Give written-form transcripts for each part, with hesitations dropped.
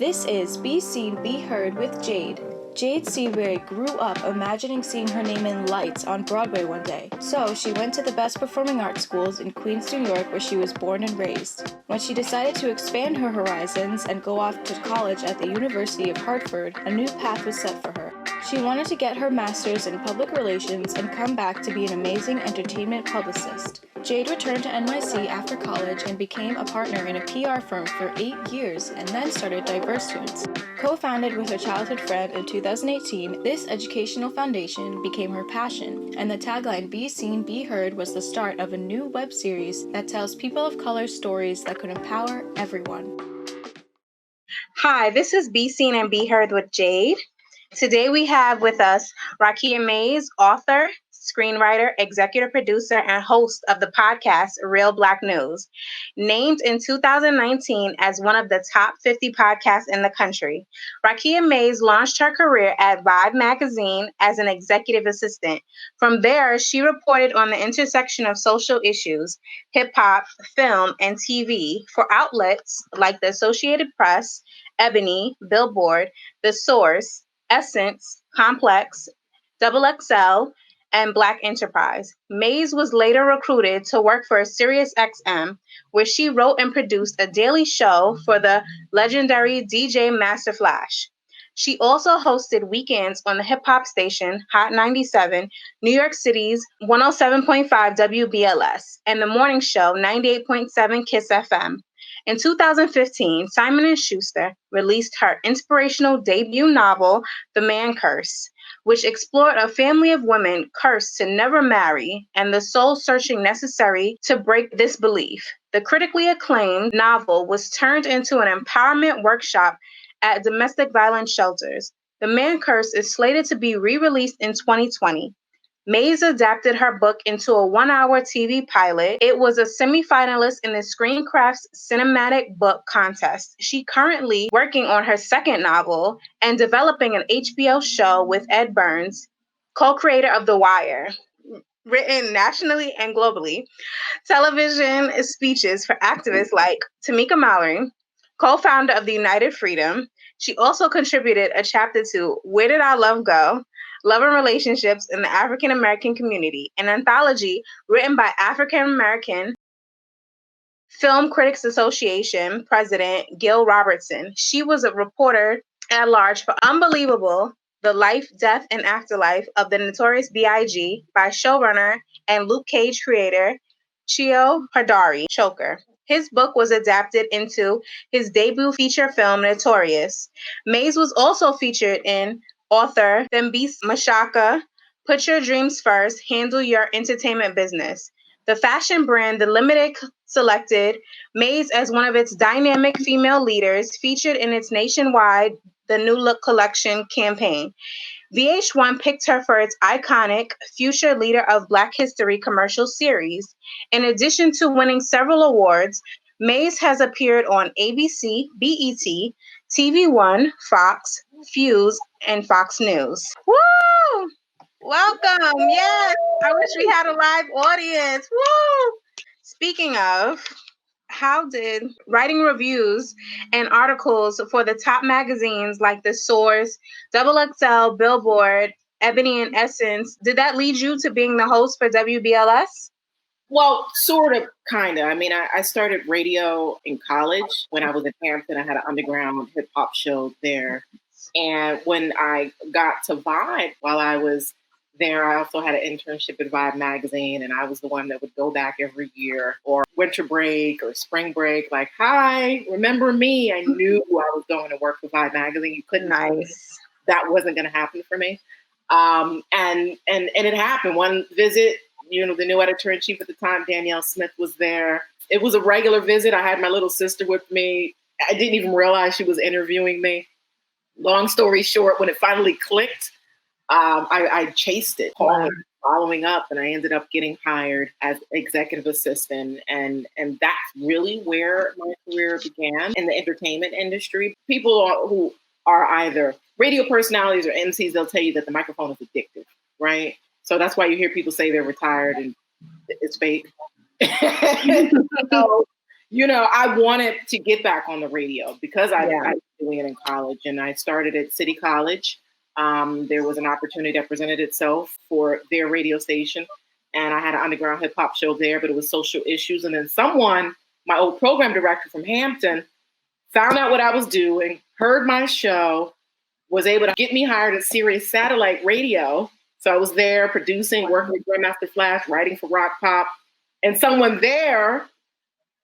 This is Be Seen, Be Heard with Jade. Jade Seabury grew up imagining seeing her name in lights on Broadway one day, so she went to the best performing arts schools in Queens, New York, where she was born and raised. When she decided to expand her horizons and go off to college at the University of Hartford, a new path was set for her. She wanted to get her master's in public relations and come back to be an amazing entertainment publicist. Jade returned to NYC after college and became a partner in a PR firm for 8 years and then started Diverse Tunes. Co-founded with her childhood friend in 2018, this educational foundation became her passion, and the tagline Be Seen, Be Heard was the start of a new web series that tells people of color stories that could empower everyone. Hi, this is Be Seen and Be Heard with Jade. Today we have with us Raqiyah Mays, author, screenwriter, executive producer, and host of the podcast Real Black News, named in 2019 as one of the top 50 podcasts in the country. Raqiyah Mays launched her career at Vibe magazine as an executive assistant. From there, she reported on the intersection of social issues, hip-hop, film, and TV for outlets like the Associated Press, Ebony, Billboard, The Source, Essence, Complex, XXL, and Black Enterprise. Mays was later recruited to work for SiriusXM, where she wrote and produced a daily show for the legendary DJ Master Flash. She also hosted weekends on the hip-hop station Hot 97, New York City's 107.5 WBLS, and the morning show 98.7 Kiss FM. In 2015, Simon & Schuster released her inspirational debut novel, The Man Curse, which explored a family of women cursed to never marry and the soul-searching necessary to break this belief. The critically acclaimed novel was turned into an empowerment workshop at domestic violence shelters. The Man Curse is slated to be re-released in 2020. Mays adapted her book into a 1-hour TV pilot. It was a semifinalist in the Screencraft's Cinematic Book Contest. She's currently working on her second novel and developing an HBO show with Ed Burns, co-creator of The Wire, written nationally and globally. Television speeches for activists like Tamika Mallory, co-founder of the United Freedom. She also contributed a chapter to Where Did Our Love Go? Love and Relationships in the African American Community, an anthology written by African American Film Critics Association President Gil Robertson. She was a reporter at large for Unbelievable, The Life, Death, and Afterlife of the Notorious B.I.G. by showrunner and Luke Cage creator Cheo Hardari Choker. His book was adapted into his debut feature film, Notorious. Mays was also featured in author Thembis Mashaka, Put Your Dreams First, Handle Your Entertainment Business. The fashion brand, The Limited, selected Mays as one of its dynamic female leaders featured in its nationwide The New Look collection campaign. VH1 picked her for its iconic Future Leader of Black History commercial series. In addition to winning several awards, Mays has appeared on ABC, BET, TV One, Fox, Fuse, and Fox News. Woo! Welcome. Yes, I wish we had a live audience. Woo! Speaking of, how did writing reviews and articles for the top magazines like The Source, XXL, Billboard, Ebony, and Essence, did that lead you to being the host for WBLS? Well, sort of, kind of. I mean, I started radio in college when I was in Hampton. I had an underground hip hop show there. And when I got to Vibe while I was there, I also had an internship at Vibe magazine, and I was the one that would go back every year or winter break or spring break, like, hi, remember me? I knew I was going to work for Vibe magazine. You couldn't. Nice. That wasn't going to happen for me. And it happened. One visit, the new editor-in-chief at the time, Danielle Smith, was there. It was a regular visit. I had my little sister with me. I didn't even realize she was interviewing me. Long story short, when it finally clicked, I chased it, following up, and I ended up getting hired as executive assistant. And that's really where my career began in the entertainment industry. People who are either radio personalities or MCs, they'll tell you that the microphone is addictive, right? So that's why you hear people say they're retired and it's fake. So, I wanted to get back on the radio because I doing it in college. And I started at City College. There was an opportunity that presented itself for their radio station. And I had an underground hip hop show there, but it was social issues. And then someone, my old program director from Hampton, found out what I was doing, heard my show, was able to get me hired at Sirius Satellite Radio. So I was there producing, working with Grandmaster Flash, writing for Rock Pop. And someone there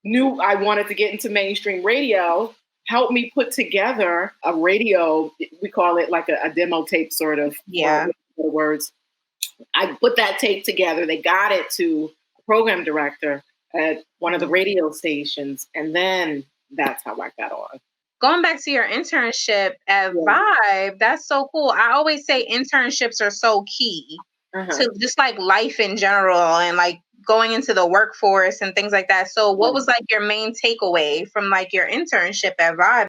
knew I wanted to get into mainstream radio, helped me put together a radio, we call it like a demo tape sort of, words. I put that tape together. They got it to a program director at one of the radio stations. And then that's how I got on. Going back to your internship at Vibe, that's so cool. I always say internships are so key to just like life in general and like going into the workforce and things like that. So what was like your main takeaway from like your internship at Vibe?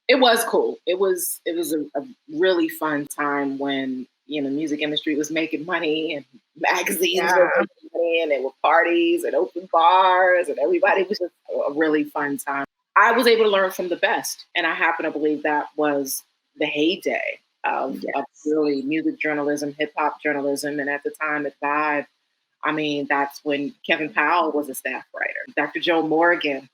It was cool. It was a really fun time when, you know, music industry was making money and magazines were making money and there were parties and open bars and everybody. It was just a really fun time. I was able to learn from the best. And I happen to believe that was the heyday of really music journalism, hip hop journalism. And at the time at Vibe, I mean, that's when Kevin Powell was a staff writer. Dr. Joe Morgan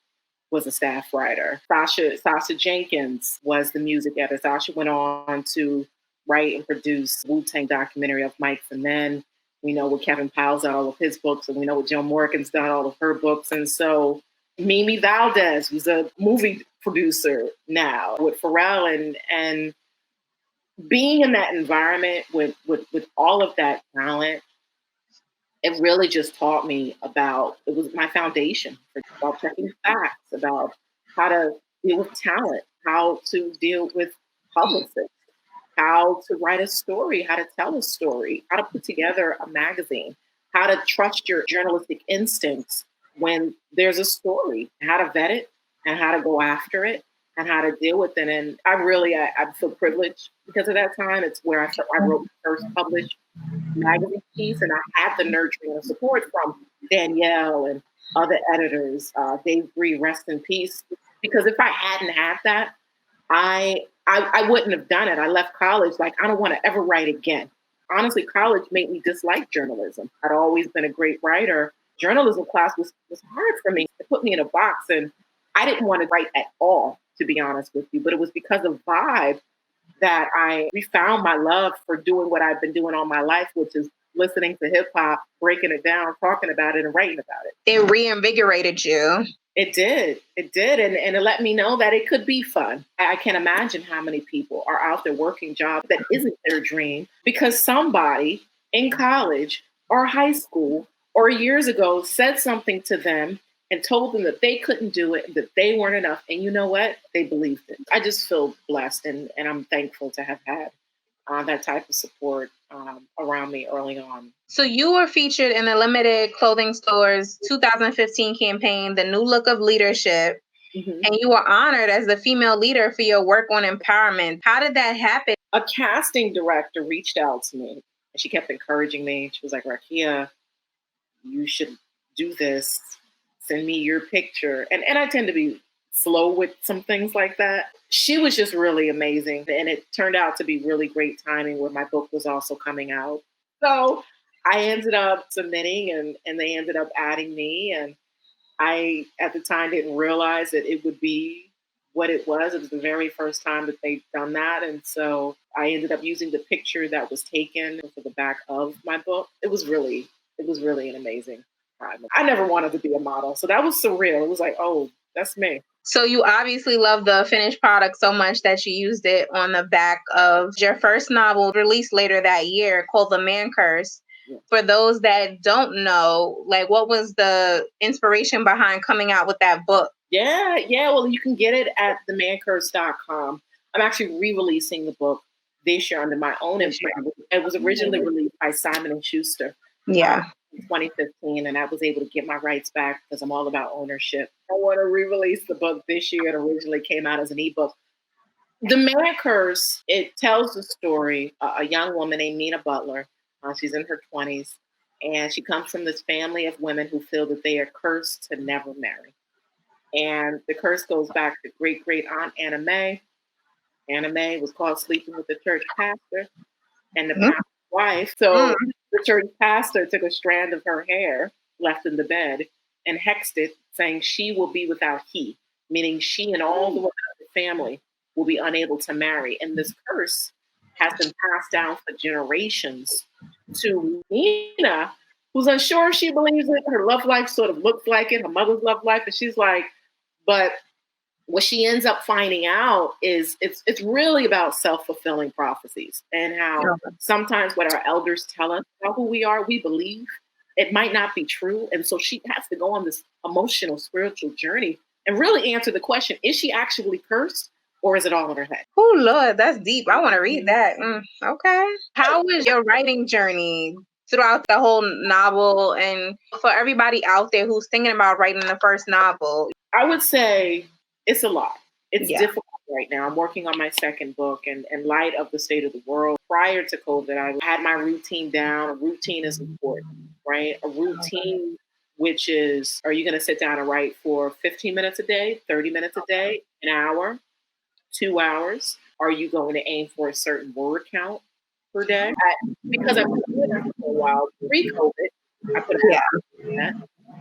was a staff writer. Sasha Jenkins was the music editor. Sasha went on to write and produce Wu-Tang documentary of Mike's and Men. We know what Kevin Powell's done all of his books, and we know what Joe Morgan's done all of her books. And so Mimi Valdez, who's a movie producer now with Pharrell, and being in that environment with all of that talent, it really just taught me about, it was my foundation about checking facts, about how to deal with talent, how to deal with publicists, how to write a story, how to tell a story, how to put together a magazine, how to trust your journalistic instincts when there's a story, how to vet it and how to go after it and how to deal with it. And I feel privileged because of that time. It's where I wrote the first published magazine piece, and I had the nurturing and support from Danielle and other editors, Dave Bree, rest in peace. Because if I hadn't had that, I wouldn't have done it. I left college like, I don't want to ever write again. Honestly, college made me dislike journalism. I'd always been a great writer. Journalism class was hard for me. It put me in a box, and I didn't want to write at all, to be honest with you. But it was because of Vibe that I refound my love for doing what I've been doing all my life, which is listening to hip hop, breaking it down, talking about it, and writing about it. It reinvigorated you. It did. It did. And it let me know that it could be fun. I can't imagine how many people are out there working jobs that isn't their dream because somebody in college or high school or years ago said something to them and told them that they couldn't do it, that they weren't enough. And you know what? They believed it. I just feel blessed and I'm thankful to have had that type of support around me early on. So you were featured in the Limited Clothing Store's 2015 campaign, The New Look of Leadership, and you were honored as the female leader for your work on empowerment. How did that happen? A casting director reached out to me and she kept encouraging me. She was like, Raqiyah, you should do this. Send me your picture. And I tend to be slow with some things like that. She was just really amazing. And it turned out to be really great timing where my book was also coming out. So I ended up submitting and they ended up adding me. And I, at the time, didn't realize that it would be what it was. It was the very first time that they'd done that. And so I ended up using the picture that was taken for the back of my book. It was really an amazing time. I never wanted to be a model. So that was surreal. It was like, oh, that's me. So you obviously love the finished product so much that you used it on the back of your first novel released later that year called The Man Curse. Yeah. For those that don't know, like, what was the inspiration behind coming out with that book? Yeah. Well, you can get it at themancurse.com. I'm actually re-releasing the book this year under my own imprint. It was originally released by Simon & Schuster. Yeah. In 2015, and I was able to get my rights back because I'm all about ownership. I want to re-release the book this year. It originally came out as an ebook. The Man Curse, it tells the story, a young woman named Nina Butler. She's in her 20s, and she comes from this family of women who feel that they are cursed to never marry. And the curse goes back to great-great-aunt Anna Mae, anime. It was called Sleeping with the Church Pastor and the Mm. pastor's wife. So the church pastor took a strand of her hair left in the bed and hexed it, saying she will be without he, meaning she and all the women of the family will be unable to marry. And this curse has been passed down for generations to Nina, who's unsure if she believes it. Her love life sort of looks like it, her mother's love life. And she's like, but what she ends up finding out is it's really about self-fulfilling prophecies and how sometimes what our elders tell us about who we are, we believe it might not be true. And so she has to go on this emotional, spiritual journey and really answer the question, is she actually cursed or is it all in her head? Oh, Lord, that's deep. I want to read that. Okay. How was your writing journey throughout the whole novel? And for everybody out there who's thinking about writing the first novel? I would say it's a lot. It's Yeah. difficult right now. I'm working on my second book, and in light of the state of the world, prior to COVID, I had my routine down. A routine is important, right? A routine, which is, are you going to sit down and write for 15 minutes a day, 30 minutes a day, an hour, 2 hours? Are you going to aim for a certain word count per day? Because I've been doing that for a while, pre-COVID, I put that.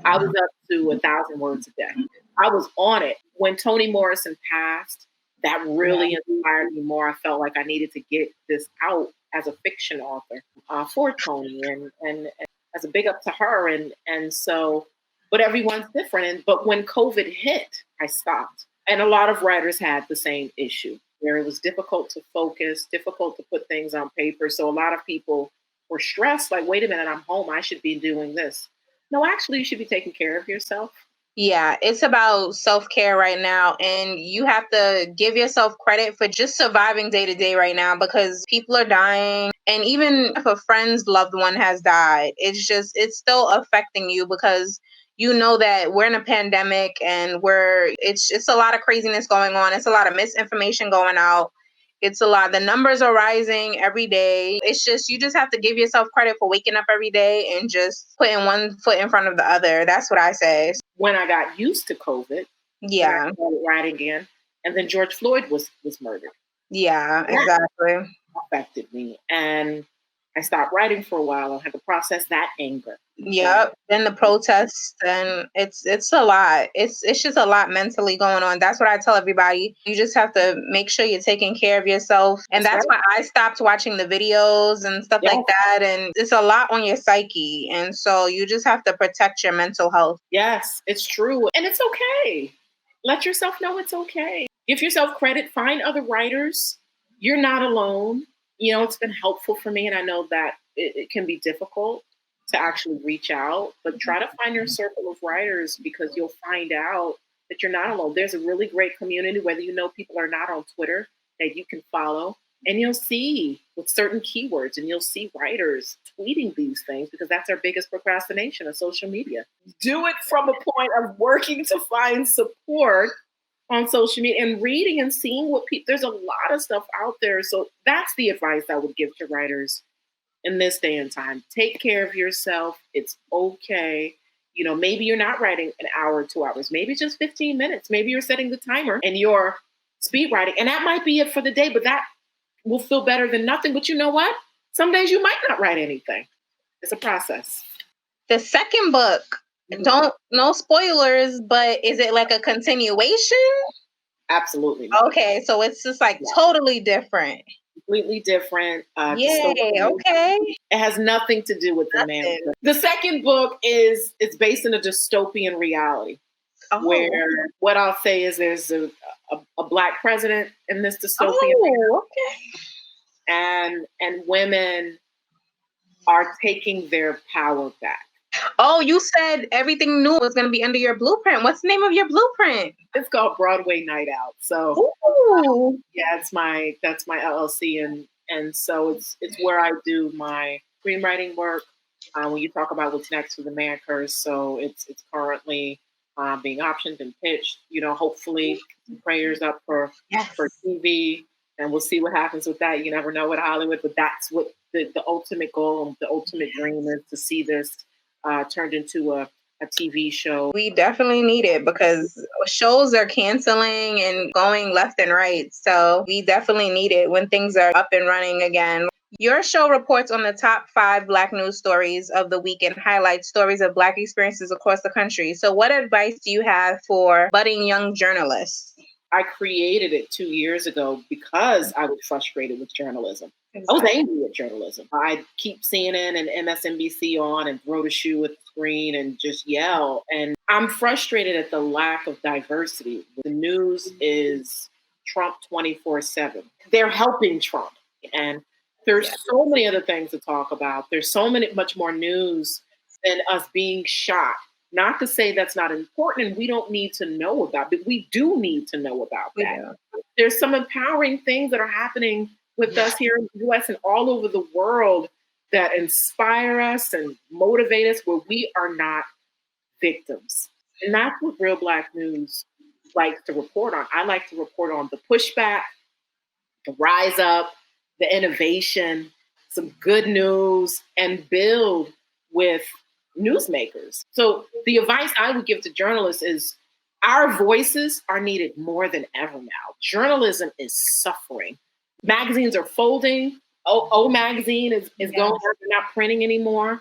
I was up to 1,000 words a day. I was on it. When Toni Morrison passed, that really inspired me more. I felt like I needed to get this out as a fiction author for Toni and as a big up to her. And so, but everyone's different. But when COVID hit, I stopped. And a lot of writers had the same issue where it was difficult to focus, difficult to put things on paper. So a lot of people were stressed, like, wait a minute, I'm home. I should be doing this. No, actually, you should be taking care of yourself. Yeah, it's about self-care right now. And you have to give yourself credit for just surviving day to day right now because people are dying. And even if a friend's loved one has died, it's still affecting you because you know that we're in a pandemic and it's a lot of craziness going on. It's a lot of misinformation going out. It's a lot. The numbers are rising every day. It's just, you just have to give yourself credit for waking up every day and just putting one foot in front of the other. That's what I say. When I got used to COVID, Yeah. I started writing again. And then George Floyd was murdered. Yeah, exactly. That affected me. And I stopped writing for a while and had to process that anger. Yep. Then the protests, and it's a lot. It's just a lot mentally going on. That's what I tell everybody. You just have to make sure you're taking care of yourself. And that's why I stopped watching the videos and stuff like that. And it's a lot on your psyche. And so you just have to protect your mental health. Yes, it's true. And it's okay. Let yourself know it's okay. Give yourself credit. Find other writers. You're not alone. You know, it's been helpful for me. And I know that it can be difficult to actually reach out, but try to find your circle of writers because you'll find out that you're not alone. There's a really great community, whether you know people or not, on Twitter that you can follow. And you'll see with certain keywords and you'll see writers tweeting these things because that's our biggest procrastination of social media. Do it from a point of working to find support on social media and reading and seeing what people, there's a lot of stuff out there. So that's the advice I would give to writers in this day and time. Take care of yourself. It's okay. You know, maybe you're not writing an hour, 2 hours. Maybe just 15 minutes. Maybe you're setting the timer and you're speed writing. And that might be it for the day, but that will feel better than nothing. But you know what? Some days you might not write anything. It's a process. The second book, no spoilers, but is it like a continuation? Absolutely. Okay, so it's just like totally different. Completely different. Yay, okay. It has nothing to do with the man. The second book is based in a dystopian reality where what I'll say is there's a Black president in this dystopian reality. And women are taking their power back. Oh, you said everything new was going to be under your blueprint. What's the name of your blueprint? It's called Broadway Night Out. So that's my LLC, and so it's where I do my screenwriting work. When you talk about what's next for the man curse, so it's currently being optioned and pitched. You know, hopefully prayers up for TV, and we'll see what happens with that. You never know with Hollywood, but that's what the ultimate goal, the ultimate dream is, to see this turned into a a TV show. We definitely need it because shows are canceling and going left and right. So we definitely need it when things are up and running again. Your show reports on the top 5 Black news stories of the week and highlights stories of Black experiences across the country. So what advice do you have for budding young journalists? I created it 2 years ago because I was frustrated with journalism. Exactly. I was angry at journalism. I'd keep CNN and MSNBC on and throw the shoe at the screen and just yell. And I'm frustrated at the lack of diversity. The news is Trump 24/7. They're helping Trump. And there's so many other things to talk about. There's much more news than us being shot. Not to say that's not important and we don't need to know about, but we do need to know about that. There's some empowering things that are happening with us here in the US and all over the world that inspire us and motivate us where we are not victims. And that's what Real Black News likes to report on. I like to report on the pushback, the rise up, the innovation, some good news, and build with newsmakers. So the advice I would give to journalists is our voices are needed more than ever now. Journalism is suffering. Magazines are folding. O Magazine is going out. They're not printing anymore.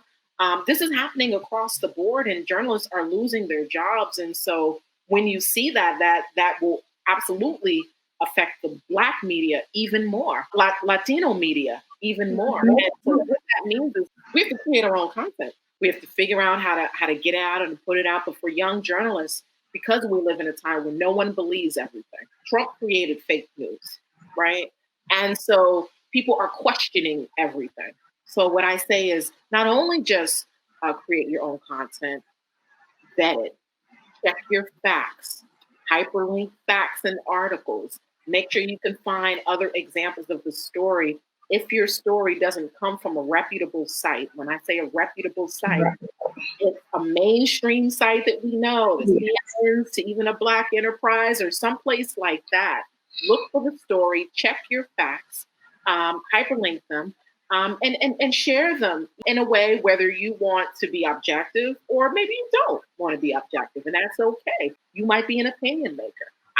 This is happening across the board and journalists are losing their jobs. And so when you see that will absolutely affect the Black media even more, Latino media even more. And so what that means is we have to create our own content. We have to figure out how to get out and put it out. But for young journalists, because we live in a time where no one believes everything, Trump created fake news, right? And so people are questioning everything. So what I say is not only just create your own content, vet it, check your facts, hyperlink facts and articles. Make sure you can find other examples of the story if your story doesn't come from a reputable site. When I say a reputable site, it's a mainstream site that we know, the CNNs to even a Black Enterprise or someplace like that. Look for the story, check your facts, hyperlink them, and share them in a way whether you want to be objective or maybe you don't want to be objective, and that's okay. You might be an opinion maker.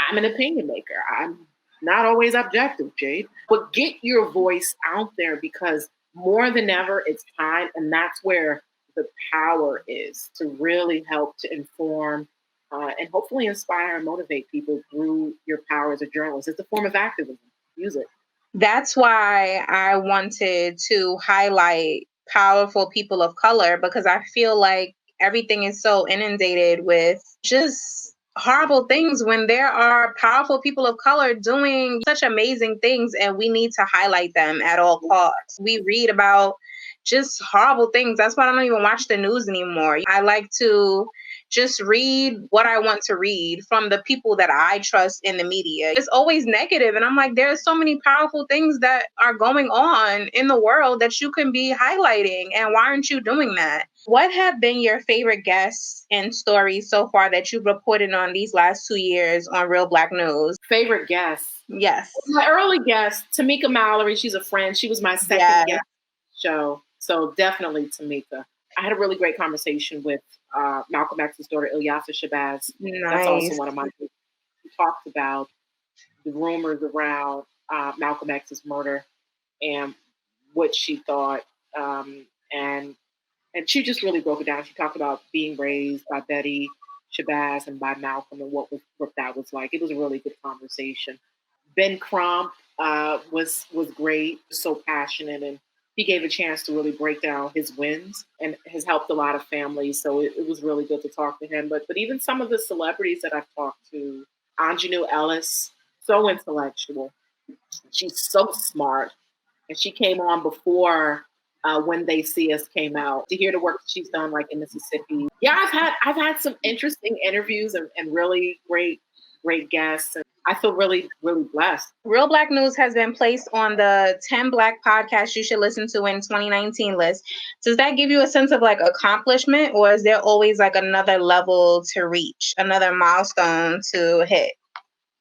I'm an opinion maker. I'm not always objective, Jade, but get your voice out there because more than ever, it's time, and that's where the power is to really help to inform and hopefully inspire and motivate people through your power as a journalist. It's a form of activism. Use it. That's why I wanted to highlight powerful people of color because I feel like everything is so inundated with just horrible things when there are powerful people of color doing such amazing things and we need to highlight them at all costs. We read about just horrible things. That's why I don't even watch the news anymore. I like to just read what I want to read from the people that I trust in the media. It's always negative. And I'm like, there's so many powerful things that are going on in the world that you can be highlighting. And why aren't you doing that? What have been your favorite guests and stories so far that you've reported on these last 2 years on Real Black News? Favorite guests? Yes. My early guest, Tamika Mallory. She's a friend. She was my second guest show. So definitely Tamika. I had a really great conversation with Malcolm X's daughter, Ilyasa Shabazz. Nice. That's also one of my favorites. We talked about the rumors around Malcolm X's murder and what she thought. And she just really broke it down. She talked about being raised by Betty Shabazz and by Malcolm and what that was like. It was a really good conversation. Ben Crump was great, so passionate, and he gave a chance to really break down his wins and has helped a lot of families. So it was really good to talk to him. But even some of the celebrities that I've talked to, Anjanou Ellis, so intellectual. She's so smart. And she came on before When They See Us came out to hear the work that she's done, like in Mississippi. Yeah, I've had some interesting interviews and really great guests. And I feel really, really blessed. Real Black News has been placed on the 10 Black podcasts you should listen to in 2019 list. Does that give you a sense of like accomplishment, or is there always like another level to reach, another milestone to hit?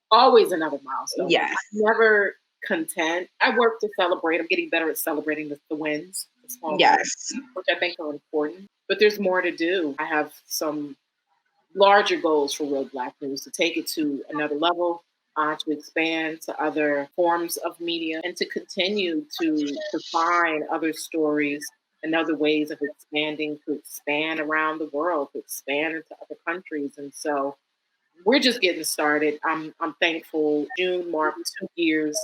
Always another milestone. Yes. I'm never content. I work to celebrate. I'm getting better at celebrating the wins, the small wins, which I think are important. but there's more to do. I have some larger goals for Real Black News to take it to another level, to expand to other forms of media, and to continue to find other stories and other ways of expanding, to expand around the world, to expand into other countries. And so we're just getting started. I'm thankful. June marked 2 years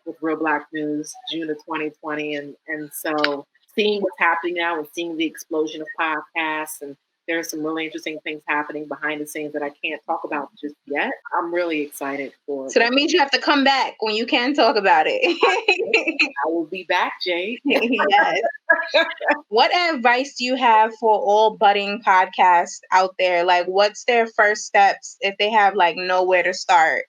with Real Black News, June of 2020, and so seeing what's happening now and seeing the explosion of podcasts, and there's some really interesting things happening behind the scenes that I can't talk about just yet. I'm really excited for. So that means you have to come back when you can talk about it. I will be back, Jade. Yes. What advice do you have for all budding podcasts out there? Like, what's their first steps if they have like nowhere to start?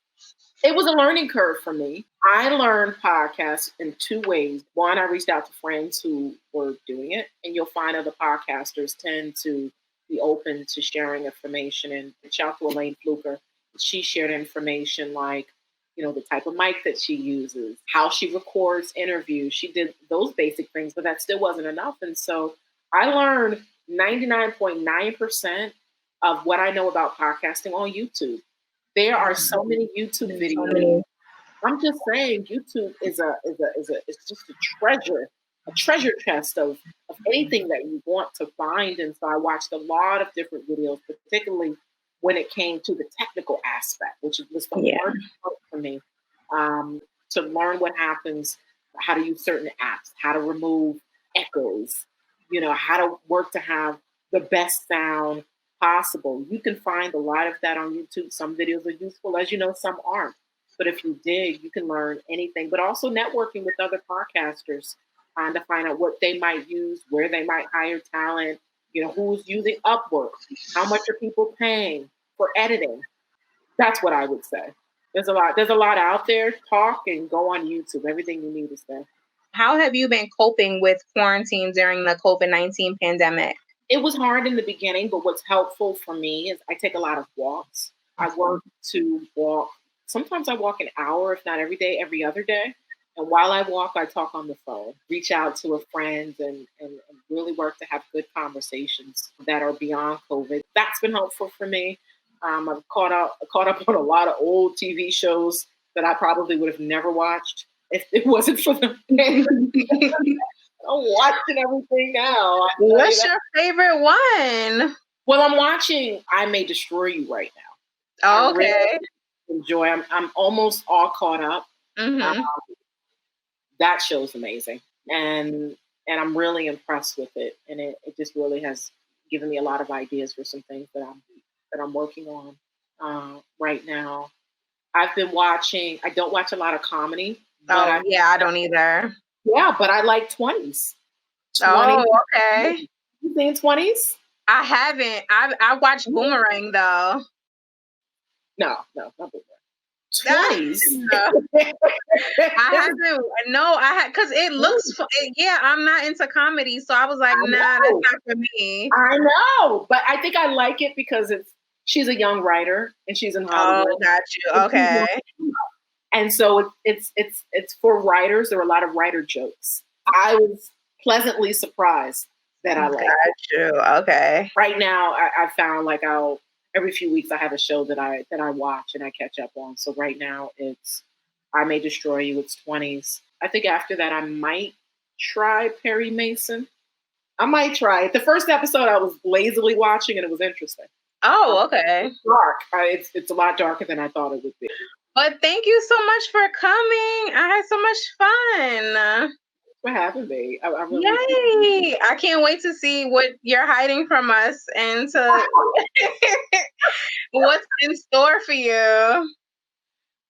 It was a learning curve for me. I learned podcasts in two ways. One, I reached out to friends who were doing it, and you'll find other podcasters tend to be open to sharing information. And shout out to Elaine Fluker. She shared information like, the type of mic that she uses, how she records interviews. She did those basic things, but that still wasn't enough. And so I learned 99.9% of what I know about podcasting on YouTube. There are so many YouTube videos. I'm just saying, YouTube is it's just a treasure chest of anything that you want to find. And so I watched a lot of different videos, particularly when it came to the technical aspect, which was the hardest part for me, to learn what happens, how to use certain apps, how to remove echoes, how to work to have the best sound possible. You can find a lot of that on YouTube. Some videos are useful, as you know, some aren't. But if you dig, you can learn anything. But also networking with other podcasters to find out what they might use, where they might hire talent, who's using Upwork, how much are people paying for editing. That's what I would say. There's a lot out there. Talk and go on YouTube. Everything you need is there. How have you been coping with quarantine during the COVID-19 pandemic? It was hard in the beginning, but what's helpful for me is I take a lot of walks. I work to walk. Sometimes I walk an hour, if not every day, every other day. And while I walk, I talk on the phone, reach out to a friend and really work to have good conversations that are beyond COVID. That's been helpful for me. I've caught up on a lot of old TV shows that I probably would have never watched if it wasn't for the pandemic. I'm watching everything now. What's your favorite one? Well, I'm watching I May Destroy You right now. Oh, okay. Really enjoy. I'm almost all caught up. Mm-hmm. That show's amazing, and I'm really impressed with it. And it just really has given me a lot of ideas for some things that I'm working on right now. I've been watching. I don't watch a lot of comedy. But I don't either. Yeah, but I like 20s. Oh, okay. You seen 20s? I haven't. I watched Boomerang though. No, not Boomerang. 20s. I haven't. No, because it looks. Yeah, I'm not into comedy, so I was like, nah, that's not for me. I know, but I think I like it because she's a young writer and she's in Hollywood. Oh, got you. Okay. And so it's for writers. There are a lot of writer jokes. I was pleasantly surprised that I like it. Got you. Okay. Right now, I found like every few weeks I have a show that I watch and I catch up on. So right now it's I May Destroy You. It's 20s. I think after that I might try Perry Mason. I might try it. The first episode I was lazily watching and it was interesting. Oh, okay. It's dark. It's a lot darker than I thought it would be. But thank you so much for coming. I had so much fun. For having me. I really Yay! I can't wait to see what you're hiding from us and to what's in store for you.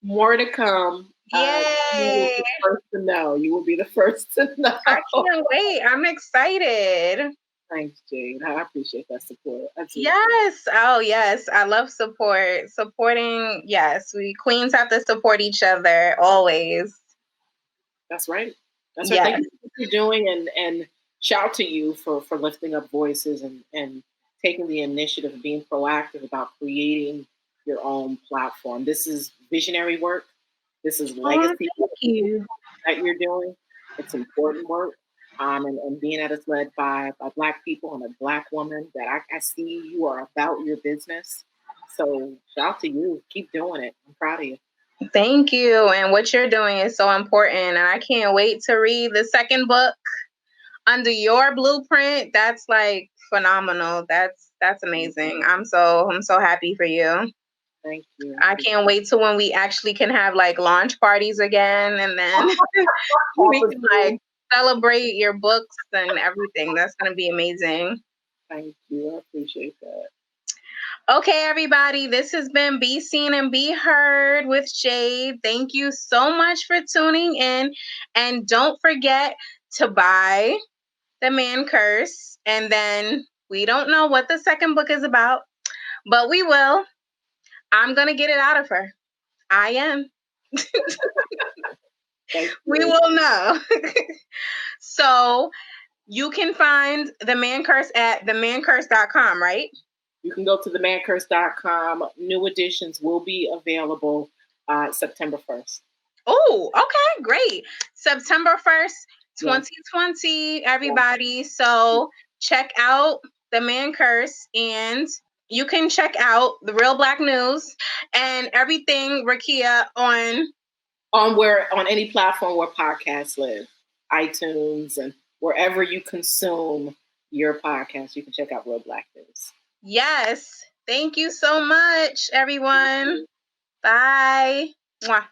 More to come. Yay! You will be the first to know. I can't wait. I'm excited. Thanks, Jade. I appreciate that support. Yes. Oh, yes. I love support. Supporting. Yes. We queens have to support each other always. That's right. That's right. Thank you for what you're doing and shout to you for lifting up voices and taking the initiative and being proactive about creating your own platform. This is visionary work. This is legacy that you're doing. It's important work. and being that it's led by Black people and a Black woman, that I see you are about your business. So shout out to you. Keep doing it. I'm proud of you. Thank you. And what you're doing is so important. And I can't wait to read the second book under your blueprint. That's like phenomenal. That's amazing. I'm so happy for you. Thank you. I can't wait till when we actually can have like launch parties again, and then we can like celebrate your books and everything. That's gonna be amazing. Thank you. I appreciate that. Okay, everybody, this has been Be Seen and Be Heard with Jade. Thank you so much for tuning in. And don't forget to buy The Man Curse. And then we don't know what the second book is about, but we will. I'm going to get it out of her. I am. We will know. So you can find The Man Curse at themancurse.com, right? You can go to themancurse.com. New editions will be available September 1st. Oh, okay, great. September 1st, 2020, everybody. So check out The Man Curse, and you can check out The Real Black News and everything, Raqiyah, on any platform where podcasts live, iTunes, and wherever you consume your podcast, you can check out Real Black News. Yes. Thank you so much, everyone. Bye. Mwah.